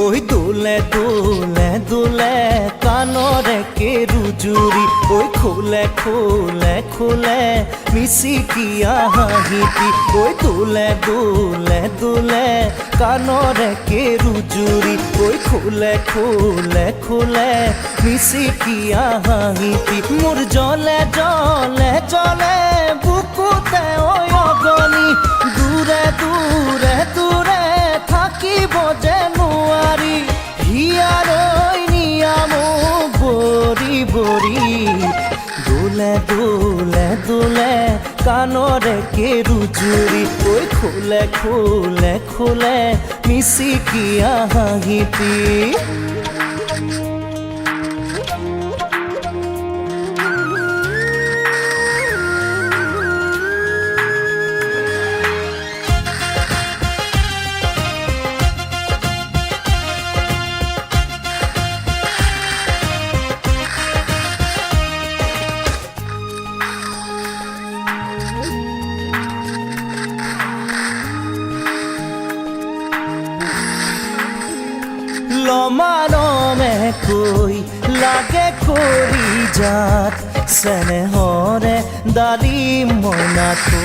ওই দোলে দোলে দোলে কানরে কেরুজুরি ওই খোলে খোলে খোলে মিশিকিয়া হাঁহিটি ওই দোলে দোলে দোলে কানরে কেরুজুরি ওই খোলে খোলে খোলে মিশিকিয়া হাঁহিটি মোর জলে জলে জলে বুকুতে ওই অগনি দূরে দূরে দূরে থাকিব যে নোৱাৰি হিয়াৰ নিয়াম বৰি বৰি দোলে দোলে দোলে কানৰে কেৰুজুৰি ঐ খোলে খোলে খোলে মিচিকিয়া হাঁহিটি লমানমে কৈ লাগে কৰি যাত চেনেহৰে ডালিম মইনাটো